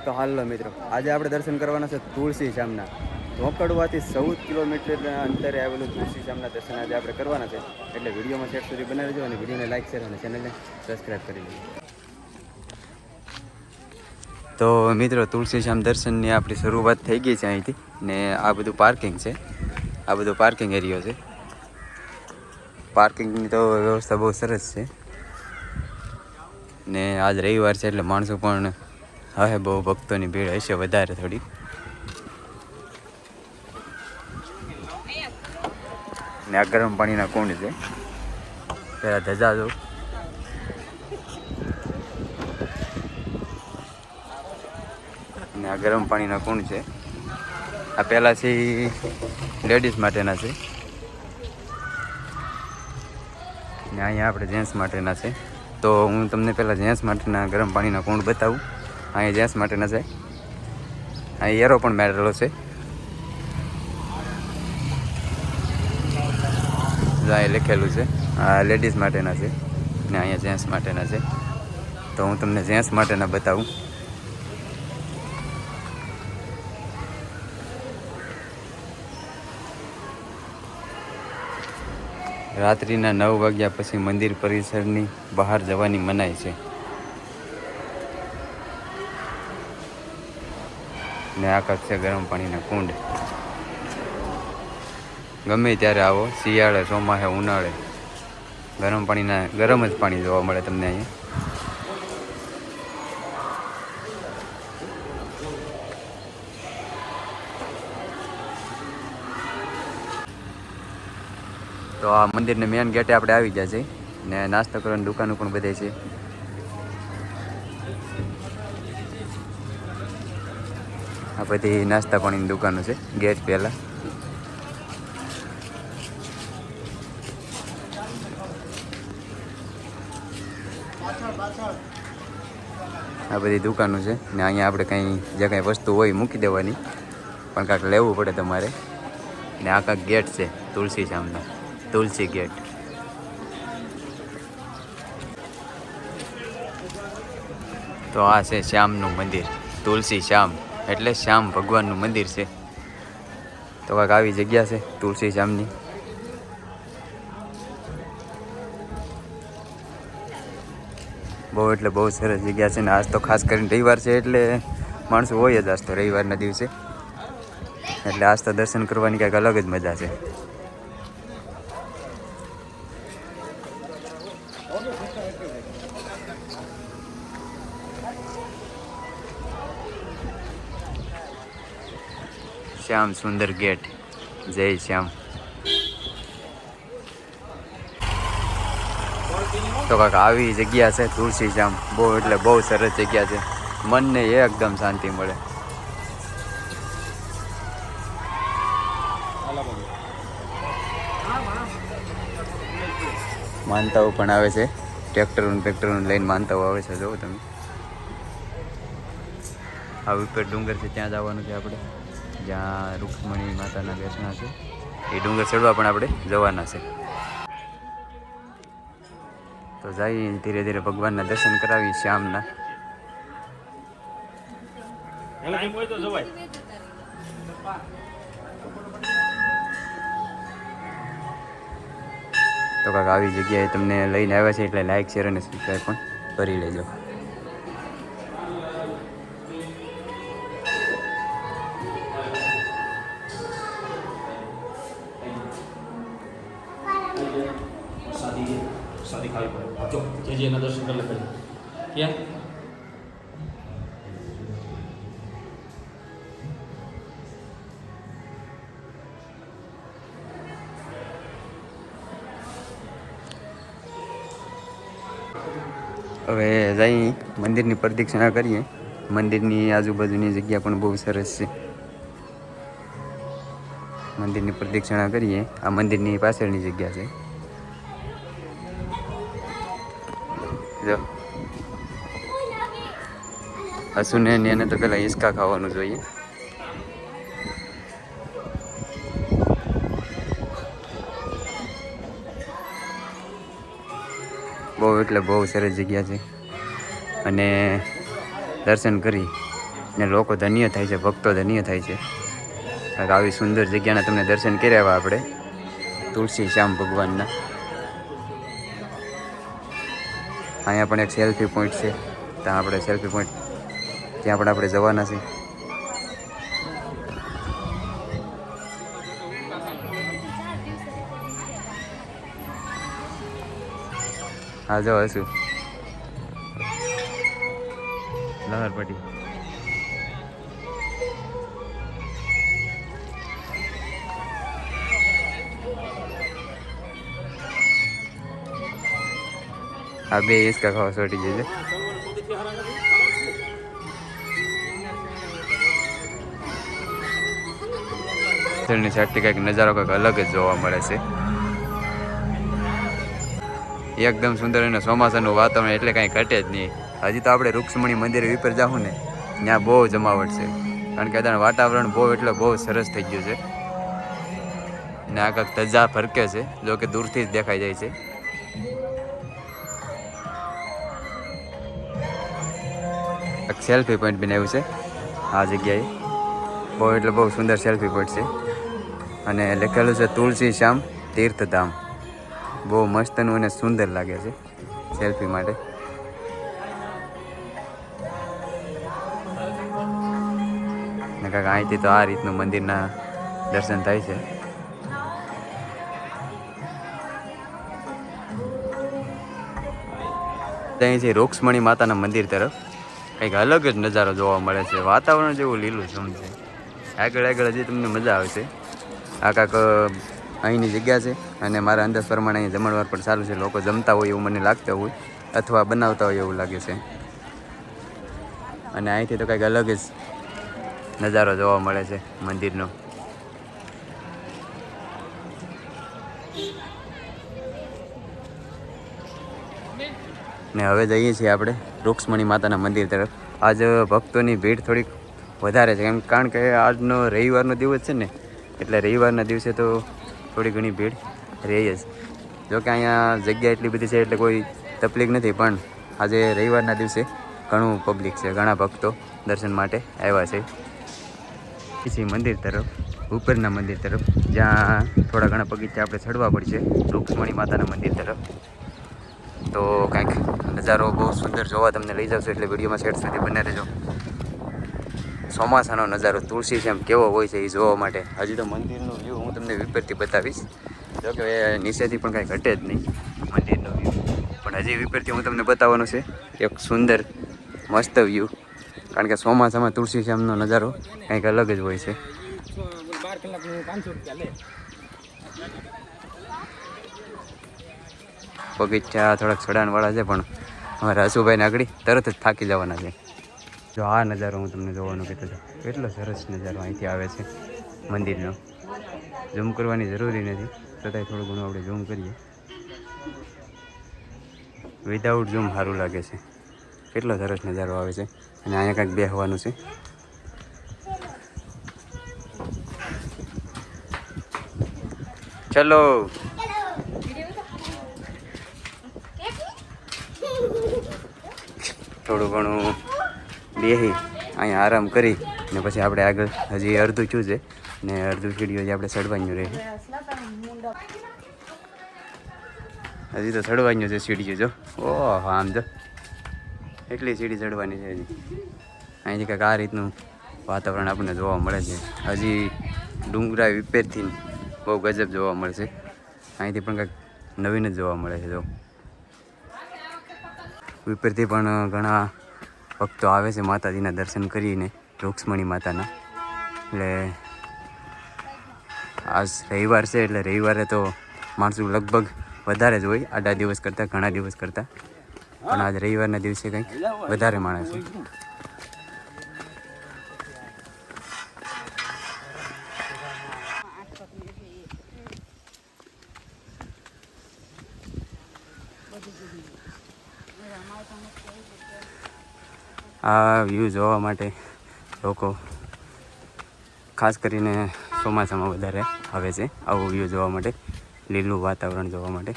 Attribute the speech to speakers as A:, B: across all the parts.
A: તો હાલો મિત્રો, આજે આપણે દર્શન કરવાના છે તુલસી શ્યામના. રોકડવાથી 14 કિલોમીટર અંતરે આવેલું તુલસી શ્યામના દર્શન આજે આપણે કરવાના છે. એટલે વિડીયોમાં છેક સુધી બનાવી દેજો અને વિડીયોને લાઈક શેર અને ચેનલને સબસ્ક્રાઈબ કરી લેજો. તો મિત્રો, તુલસી શ્યામ દર્શનની આપણી શરૂઆત થઈ ગઈ છે અહીંથી. ને આ બધું પાર્કિંગ છે, આ બધો પાર્કિંગ એરિયો છે. પાર્કિંગની તો વ્યવસ્થા બહુ સરસ છે. ને આજ રવિવાર છે એટલે માણસો પણ હવે બહુ ભક્તોની ભીડ હશે વધારે થોડી. ને આ ગરમ પાણીના કુંડ છે. પેલા ધજા જો ને આ ગરમ પાણીના કુંડ છે. આ પહેલાંથી લેડીઝ માટેના છે ને અહીંયા આપણે જેન્ટ્સ માટેના છે. તો હું તમને પહેલાં જેન્ટ્સ માટેના ગરમ પાણીના કુંડ બતાવું. અહીંયા જેન્ટ્સ માટેના છે. અહીં એરો પણ મારેલો છે. અહીં લખેલું છે આ લેડીઝ માટેના છે ને અહીંયા જેન્ટ્સ માટેના છે. તો હું તમને જેન્ટ્સ માટેના બતાવું. રાત્રિના 9 વાગ્યા પછી મંદિર પરિસરની બહાર જવાની મનાઈ છે. ને આ છે ગરમ પાણીના કુંડ. ગમે ત્યારે આવો, શિયાળે, ચોમાસે, ઉનાળે, ગરમ જ પાણી જોવા મળે તમને અહીંયા. તો આ મંદિરને મેન ગેટે આપણે આવી ગયા છે ને નાસ્તો કરવાની દુકાનો પણ બધે છે. આ બધી નાસ્તા પાણીની દુકાનો છે ગેટ પહેલાં. આ બધી દુકાનો છે ને અહીંયા આપણે કંઈ જે કંઈ વસ્તુ હોય મૂકી દેવાની, પણ કાંઈક લેવું પડે તમારે. ને આ કાંઈક ગેટ છે તુલસી શ્યામનો, તુલસી ગેટ. તો આ છે શ્યામનું મંદિર. તુલસી શ્યામ એટલે શ્યામ ભગવાનનું મંદિર છે. તો કાંઈક આવી જગ્યા છે તુલસી શ્યામની. બહુ એટલે બહુ સરસ જગ્યા છે ને આજ તો ખાસ કરીને રવિવાર છે એટલે માણસો હોય જ આજ તો રવિવારના દિવસે. એટલે આજ તો દર્શન કરવાની કંઈક અલગ જ મજા છે. શ્યામ સુંદર ગેટ. જય શ્યામ. તો કાંઈક આવી જગ્યા છે તુલસી શ્યામ. બહુ એટલે બહુ સરસ જગ્યા છે. મનને એકદમ શાંતિ મળે. માનતાઓ પણ આવે છે. ટ્રેક્ટરો લઈને માનતાઓ આવે છે. જોવો તમે, આ ઉપર ડુંગર છે ત્યાં જવાનું છે આપણે, જ્યાં રૂક્ષ્મણી માતાના બેસણા છે. એ ડુંગર ચડવા પણ આપણે જવાના છે. તો જઈ ધીરે ધીરે ભગવાનના દર્શન કરાવી શ્યામના. તો કાંઈક આવી જગ્યાએ તમને લઈને આવ્યા છે એટલે લાઈક શેર અને સબસ્ક્રાઈબ પણ કરી લેજો.
B: શાદી ખાવી પડે. જો જે એના દર્શન કરી લે ક્યાં
A: હવે જઈ મંદિરની પ્રદક્ષિણા કરીએ. મંદિરની આજુબાજુની જગ્યા પણ બહુ સરસ છે. મંદિરની પ્રદક્ષિણા કરીએ. આ મંદિરની પાછળની જગ્યા છે. જો હસુને એને તો પેલા હિંચકા ખાવાનું જોઈએ. બહુ એટલે બહુ સરસ જગ્યા છે અને દર્શન કરી ને લોકો ધન્ય થાય છે, ભક્તો ધન્ય થાય છે. આવી સુંદર જગ્યાના તમને દર્શન કર્યા આપણે તુલસી શ્યામ ભગવાનના. અહીંયા પણ એક સેલ્ફી પોઈન્ટ છે. ત્યાં આપણે સેલ્ફી પોઈન્ટ ત્યાં પણ આપણે જવાના છે. હા જો હશું લહરપટ્ટી. આ બે હિંચકા ખાવા છોટી જશે. ની સાઈડથી કંઈક નજારો કંઈક અલગ જ જોવા મળે છે. એકદમ સુંદર અને ચોમાસાનું વાતાવરણ એટલે કાંઈ ઘટે જ નહીં. હજી તો આપણે રૂક્ષ્મણી મંદિર ઉપર જાઉં ને ત્યાં બહુ જમાવટ છે, કારણ કે ત્યાં વાતાવરણ બહુ એટલે બહુ સરસ થઈ ગયું છે. ને આ કાંઈક ધજા ફરકે છે, જો કે દૂરથી જ દેખાઈ જાય છે. એક સેલ્ફી પોઈન્ટ બનાવ્યું છે આ જગ્યાએ. બહુ એટલે બહુ સુંદર સેલ્ફી પોઈન્ટ છે અને લખેલું છે તુલસી શ્યામ તીર્થધામ. બહુ મસ્તનું અને સુંદર લાગે છે સેલ્ફી માટે. ને કાંઈક અહીંથી તો આ રીતનું મંદિરના દર્શન થાય છે. અહીંથી રૂક્ષ્મણી માતાના મંદિર તરફ કંઈક અલગ જ નજારો જોવા મળે છે. વાતાવરણ જેવું લીલું છમ છે. આગળ આગળ હજી તમને મજા આવશે. આ કાંક અહીંની જગ્યા છે અને મારા અંદાજ પ્રમાણે અહીં જમણવાર પણ ચાલુ છે. લોકો જમતા હોય એવું મને લાગતા હોય અથવા બનાવતા હોય એવું લાગે છે. અને અહીંથી તો કંઈક અલગ જ નજારો જોવા મળે છે મંદિરનો. ને હવે જઈએ છીએ આપણે રૂક્ષ્મણી માતાના મંદિર તરફ. આજ ભક્તોની ભીડ થોડીક વધારે છે, કારણ કે આજનો રવિવારનો દિવસ છે ને, એટલે રવિવારના દિવસે તો થોડી ઘણી ભીડ રહે જ. જોકે અહીંયા જગ્યા એટલી બધી છે એટલે કોઈ તકલીફ નથી, પણ આજે રવિવારના દિવસે ઘણું પબ્લિક છે, ઘણા ભક્તો દર્શન માટે આવ્યા છે. પછી મંદિર તરફ, ઉપરના મંદિર તરફ, જ્યાં થોડા ઘણા પગથિયાં આપણે ચડવા પડશે રૂક્ષ્મણી માતાના મંદિર તરફ. તો કાંઈક નજારો બહુ સુંદર જોવા તમને લઈ જાવશો, એટલે વિડીયોમાં સેટ સુધી બને રહેજો. ચોમાસાનો નજારો તુલસી શ્યામ કેવો હોય છે એ જોવા માટે. હજી તો મંદિરનો વ્યૂ હું તમને વિપરથી બતાવીશ, જોકે નીચેથી પણ કાંઈ ઘટે જ નહીં મંદિરનો વ્યૂ, પણ હજી વિપરથી હું તમને બતાવવાનો છે એક સુંદર મસ્ત વ્યૂ, કારણ કે ચોમાસામાં તુલસી શ્યામનો નજારો કંઈક અલગ જ હોય છે. પગથિયા થોડાક ચઢાણવાળા છે, પણ અમારા હસુભાઈને આગળ તરત જ થાકી જવાના છે. જો આ નજારો હું તમને જોવાનું કહેતો હતો, કેટલો સરસ નજારો અહીંથી આવે છે મંદિરનો. ઝૂમ કરવાની જરૂરી નથી, છતાંય થોડું ઘણું આપણે ઝૂમ કરીએ. વિધાઉટ ઝૂમ સારું લાગે છે. કેટલો સરસ નજારો આવે છે. અને અહીંયા કાંઈક બેસવાનું છે. ચલો થોડું ઘણું બેસી અહીંયા આરામ કરી ને પછી આપણે આગળ હજી અડધું થયું છે ને અડધું સીડીઓ જે આપણે ચડવાનું રહે. હજી તો ચડવાનું છે સીડીઓ. જો ઓહો આમ જો એટલી સીડી ચડવાની છે હજી. અહીંથી કંઈક આ રીતનું વાતાવરણ આપણને જોવા મળે છે. હજી ડુંગરા વિપેરથી બહુ ગજબ જોવા મળશે. અહીંથી પણ કંઈક નવીન જ જોવા મળે છે. જો વિપરથી પણ ઘણા ભક્તો આવે છે માતાજીના દર્શન કરીને, રૂક્ષ્મણી માતાના. એટલે આજ રવિવાર છે, એટલે રવિવારે તો માણસો લગભગ વધારે જ હોય, આડા દિવસ કરતાં, ઘણા દિવસ કરતાં. પણ આજ રવિવારના દિવસે કંઈક વધારે માણસ છે. આ વ્યૂ જોવા માટે લોકો ખાસ કરીને ચોમાસામાં વધારે આવે છે, આવો વ્યૂ જોવા માટે, લીલું વાતાવરણ જોવા માટે.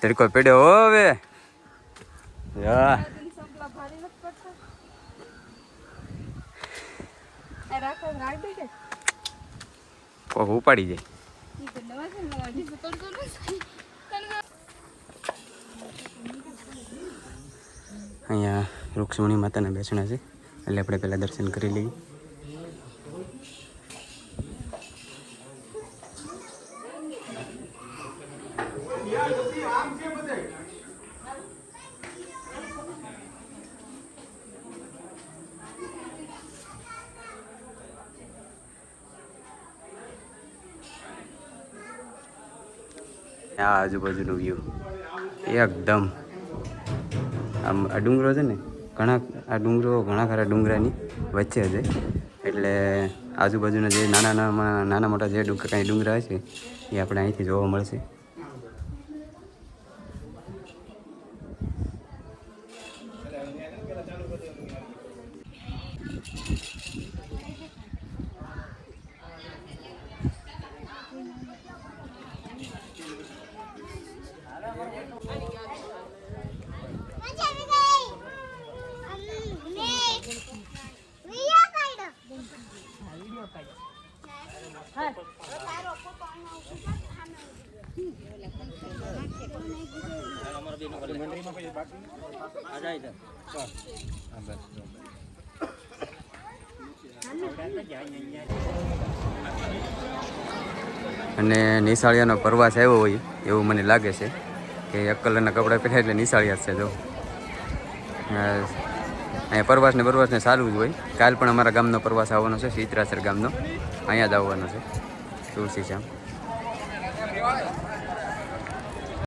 A: તડકો પડ્યો હવે યા કોક ઉપાડી જાય. અહીંયા રૂક્ષ્મણી માતાના બેસણા છે, એટલે આપણે પહેલાં દર્શન કરી લઈએ. આ આજુબાજુનો વ્યૂ એકદમ આમ, આ ડુંગરો છે ને, આ ડુંગરો ઘણા ખરા ડુંગરાની વચ્ચે છે, એટલે આજુબાજુના જે નાના મોટા જે કાંઈ ડુંગરા છે એ આપણે અહીંથી જોવા મળશે. અને નિશાળિયાનો પ્રવાસ આવ્યો હોય એવું મને લાગે છે કે એક કલરના કપડાં પહેર્યા એટલે નિશાળિયા જ છે. જો અહીંયા પ્રવાસને સારું જ હોય. કાલ પણ અમારા ગામનો પ્રવાસ આવવાનો છે, સિદ્ધરાસર ગામનો, અહીંયા જ આવવાનો છે તુલસીશ્યામ.